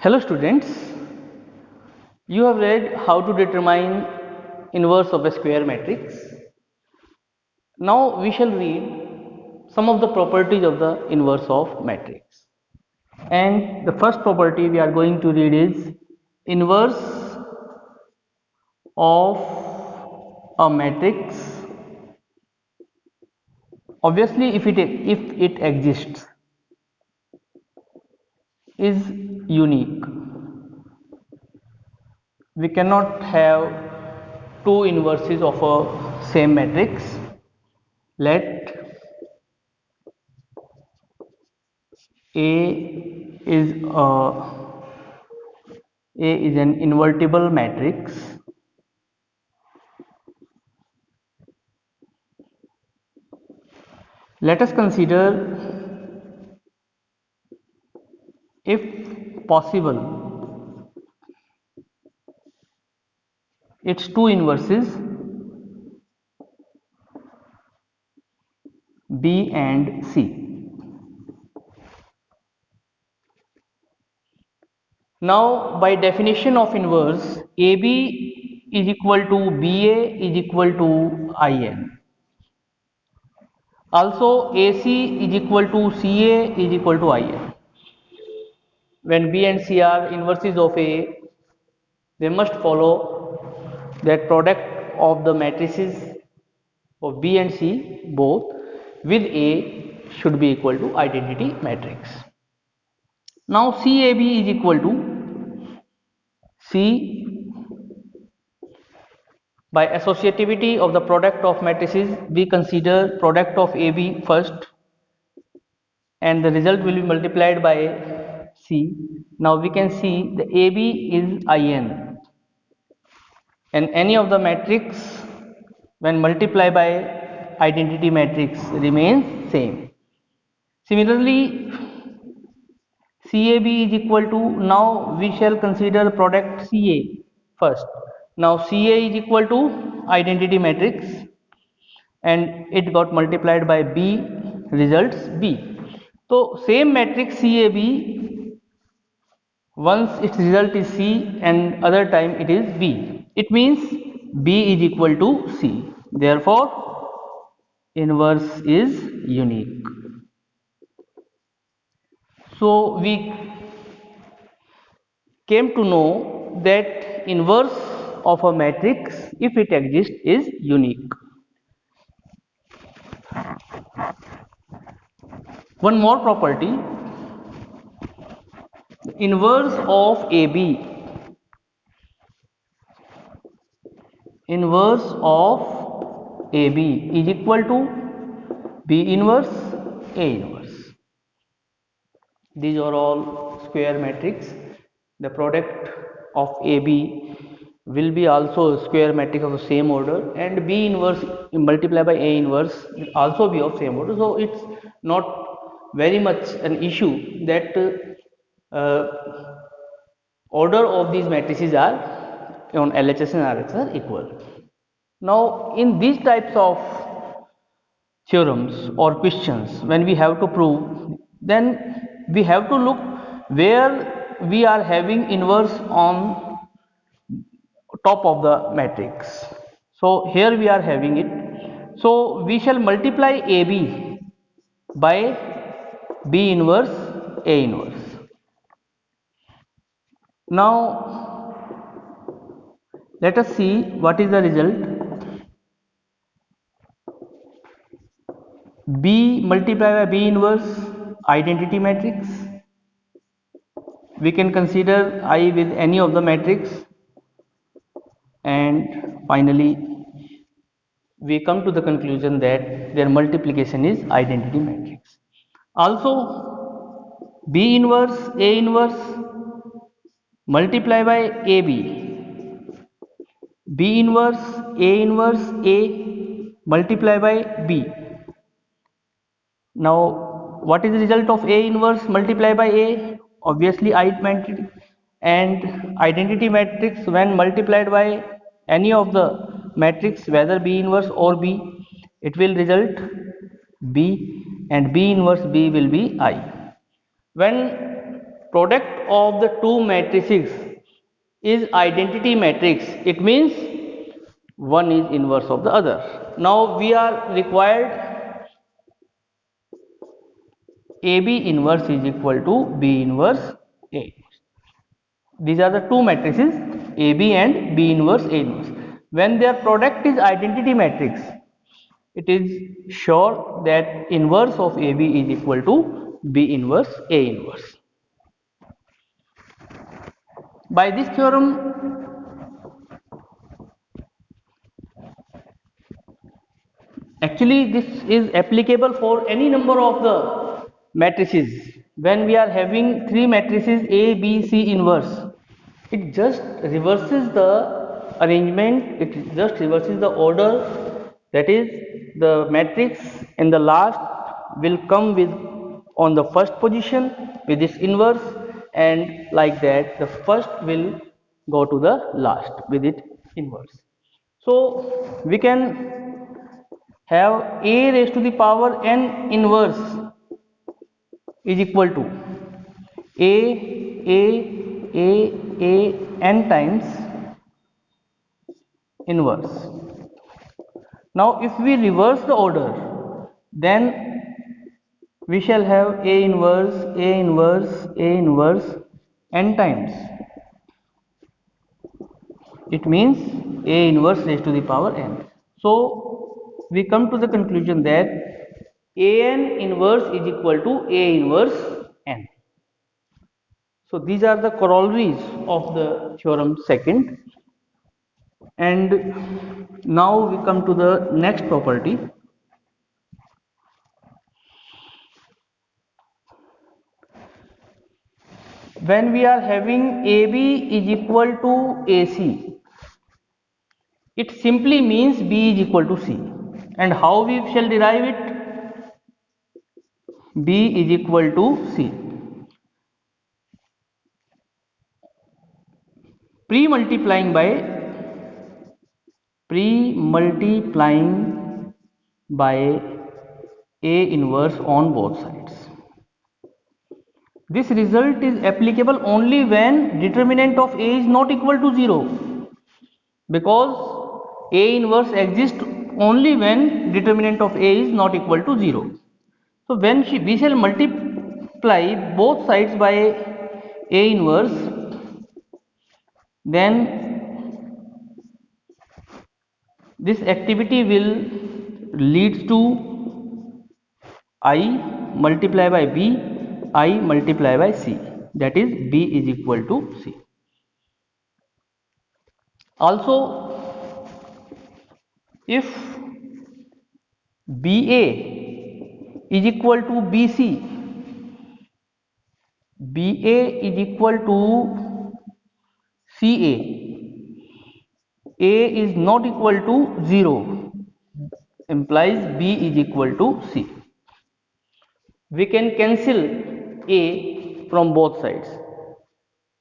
Hello students, you have read how to determine inverse of a square matrix. Now we shall read some of the properties of the inverse of matrix. And the first property we are going to read is inverse of a matrix. Obviously if it exists is unique. We cannot have two inverses of a same matrix. Let is A is an invertible matrix. Let us consider, if possible, its two inverses B and C. Now, by definition of inverse, AB is equal to BA is equal to IN. Also, AC is equal to CA is equal to IN. When B and C are inverses of A, they must follow that product of the matrices of B and C both with A should be equal to identity matrix. Now CAB is equal to C. By associativity of the product of matrices, we consider product of AB first and the result will be multiplied by C. Now we can see the AB is IN and any of the matrix when multiplied by identity matrix remains same. Similarly, CAB is equal to, now we shall consider product CA first. Now CA is equal to identity matrix and it got multiplied by B, results B. So same matrix CAB, once its result is C and other time it is B. It means B is equal to C. Therefore, inverse is unique. So we came to know that inverse of a matrix, if it exists, is unique. One more property, inverse of AB, inverse of AB is equal to B inverse A inverse. These are all square matrix. The product of AB will be also a square matrix of the same order, and B inverse multiplied by A inverse will also be of same order. So it's not very much an issue that order of these matrices are on LHS and RHS are equal. Now in these types of theorems or questions, when we have to prove, then we have to look where we are having inverse on top of the matrix. So here we are having it. So we shall multiply AB by B inverse A inverse. Now let us see what is the result. B multiplied by B inverse identity matrix. We can consider I with any of the matrix, and finally we come to the conclusion that their multiplication is identity matrix. Also, B inverse A inverse multiply by AB, B inverse A inverse A multiply by B. Now what is the result of A inverse multiply by A? Obviously identity, and identity matrix when multiplied by any of the matrix, whether B inverse or B, it will result B, and B inverse B will be I. When product of the two matrices is identity matrix, it means one is inverse of the other. Now we are required AB inverse is equal to B inverse A. These are the two matrices AB and B inverse A inverse. When their product is identity matrix, it is sure that inverse of AB is equal to B inverse A inverse. By this theorem, actually this is applicable for any number of the matrices. When we are having three matrices A, B, C inverse, it just reverses the arrangement, it just reverses the order, that is the matrix in the last will come with on the first position with its inverse, and like that the first will go to the last with its inverse. So we can have a raised to the power n inverse is equal to a a a a n times inverse. Now if we reverse the order, then we shall have a inverse a inverse a inverse n times. It means a inverse raised to the power n. So we come to the conclusion that an inverse is equal to a inverse n. So these are the corollaries of the theorem second. And now we come to the next property. When we are having AB is equal to AC, it simply means B is equal to C. And how we shall derive it? B is equal to C. Pre-multiplying by A inverse on both sides. This result is applicable only when determinant of A is not equal to 0, because A inverse exists only when determinant of A is not equal to 0. So when we shall multiply both sides by A inverse, then this activity will leads to I multiply by B, I multiply by C, that is B is equal to C. Also, if BA is equal to BC, BA is equal to CA, A is not equal to 0, implies B is equal to C. We can cancel A from both sides.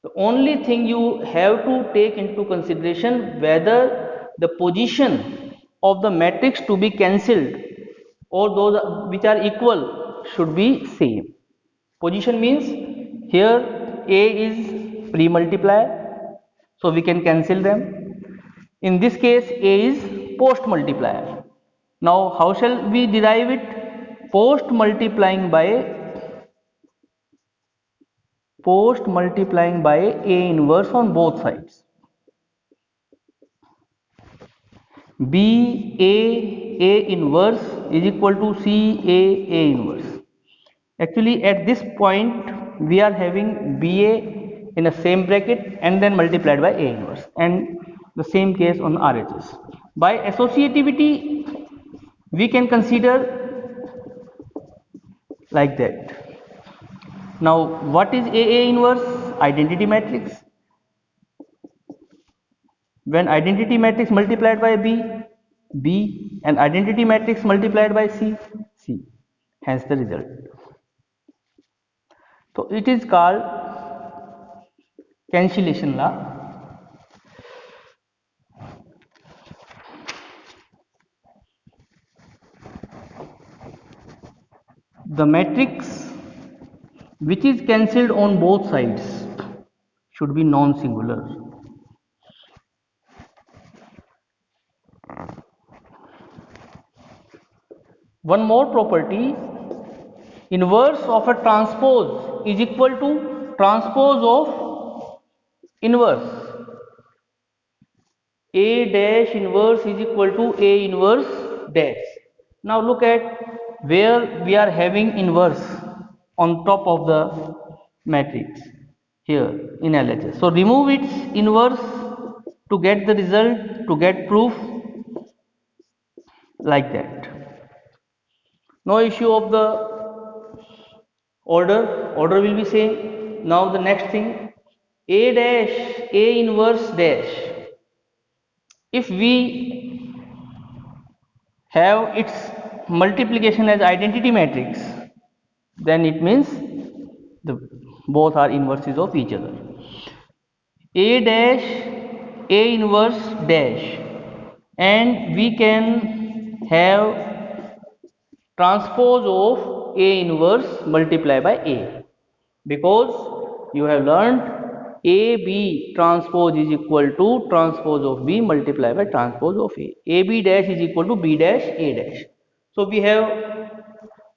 The only thing you have to take into consideration whether the position of the matrix to be cancelled or those which are equal should be same. Position means here A is pre-multiplier, so we can cancel them. In this case A is post multiplier. Now how shall we derive it? Post multiplying by A inverse on both sides. B A inverse is equal to C A inverse. Actually at this point we are having BA in a same bracket and then multiplied by A inverse, and the same case on RHS. By associativity we can consider like that. Now what is A inverse? Identity matrix. When identity matrix multiplied by B, and identity matrix multiplied by C, hence the result. So it is called cancellation law. The matrix which is cancelled on both sides should be non-singular. One more property, inverse of a transpose is equal to transpose of inverse. A dash inverse is equal to A inverse dash. Now look at where we are having inverse on top of the matrix here in LHS. So remove its inverse to get the result, to get proof, like that. No issue of the order will be same. Now the next thing, A dash, A inverse dash. If we have its multiplication as identity matrix, then it means the both are inverses of each other. A dash, A inverse dash, and we can have transpose of A inverse multiply by A, because you have learned AB transpose is equal to transpose of B multiplied by transpose of A. AB dash is equal to B dash A dash. So we have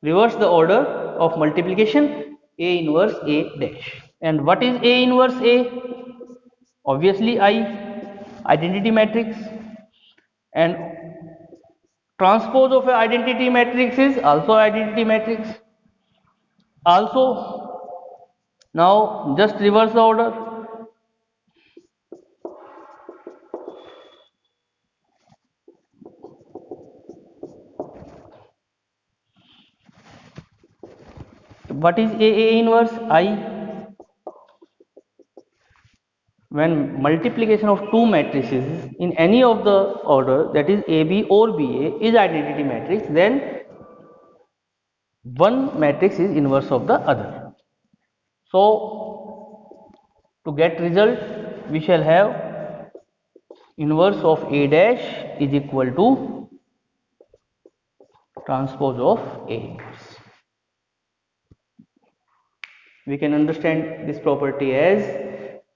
reversed the order of multiplication, A inverse A dash. And what is A inverse A? Obviously identity matrix, and transpose of an identity matrix is also identity matrix. Also, now just reverse the order. What is A inverse? I. When multiplication of two matrices in any of the order, that is AB or BA, is identity matrix, then one matrix is inverse of the other. So to get result, we shall have inverse of A dash is equal to transpose of A inverse. We can understand this property as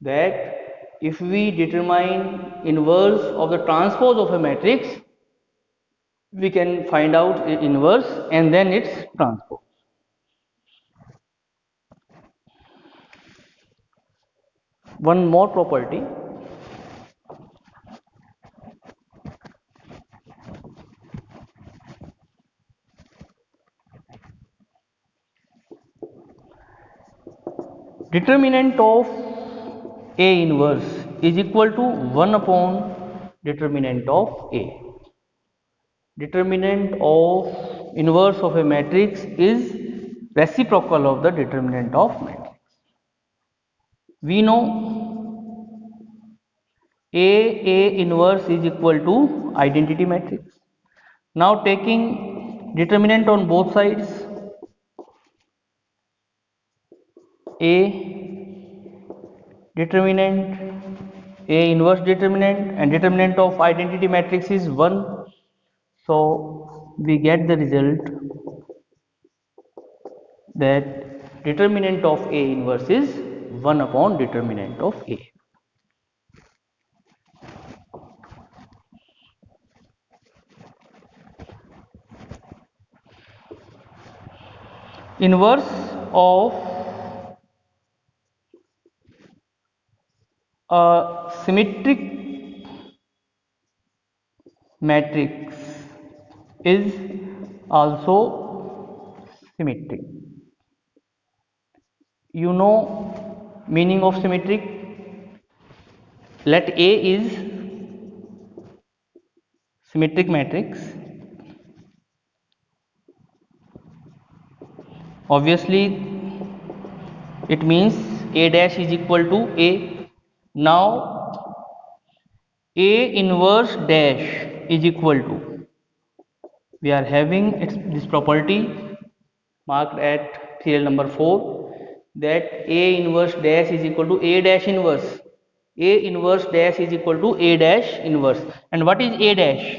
that if we determine inverse of the transpose of a matrix, we can find out inverse and then its transpose. One more property, determinant of A inverse is equal to 1 upon determinant of A. Determinant of inverse of a matrix is reciprocal of the determinant of matrix. We know A inverse is equal to identity matrix. Now taking determinant on both sides, A determinant, A inverse determinant, and determinant of identity matrix is 1. So we get the result that determinant of A inverse is 1 upon determinant of A. Inverse of a symmetric matrix is also symmetric. You know meaning of symmetric. Let A is symmetric matrix. Obviously it means A dash is equal to A. Now A inverse dash is equal to, we are having this property marked at serial number 4, that A inverse dash is equal to A dash inverse. A inverse dash is equal to A dash inverse. And what is A dash?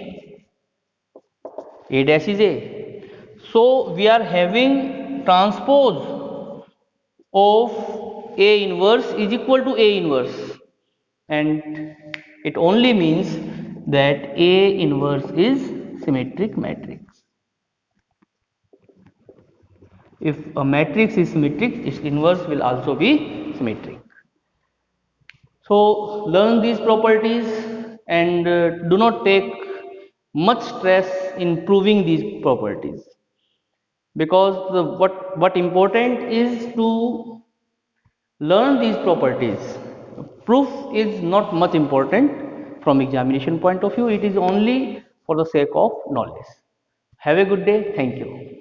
A dash is A. So we are having transpose of A inverse is equal to A inverse, and it only means that A inverse is symmetric matrix. If a matrix is symmetric, its inverse will also be symmetric. So learn these properties and do not take much stress in proving these properties, because what important is to learn these properties. Proof is not much important from examination point of view, it is only for the sake of knowledge. Have a good day. Thank you.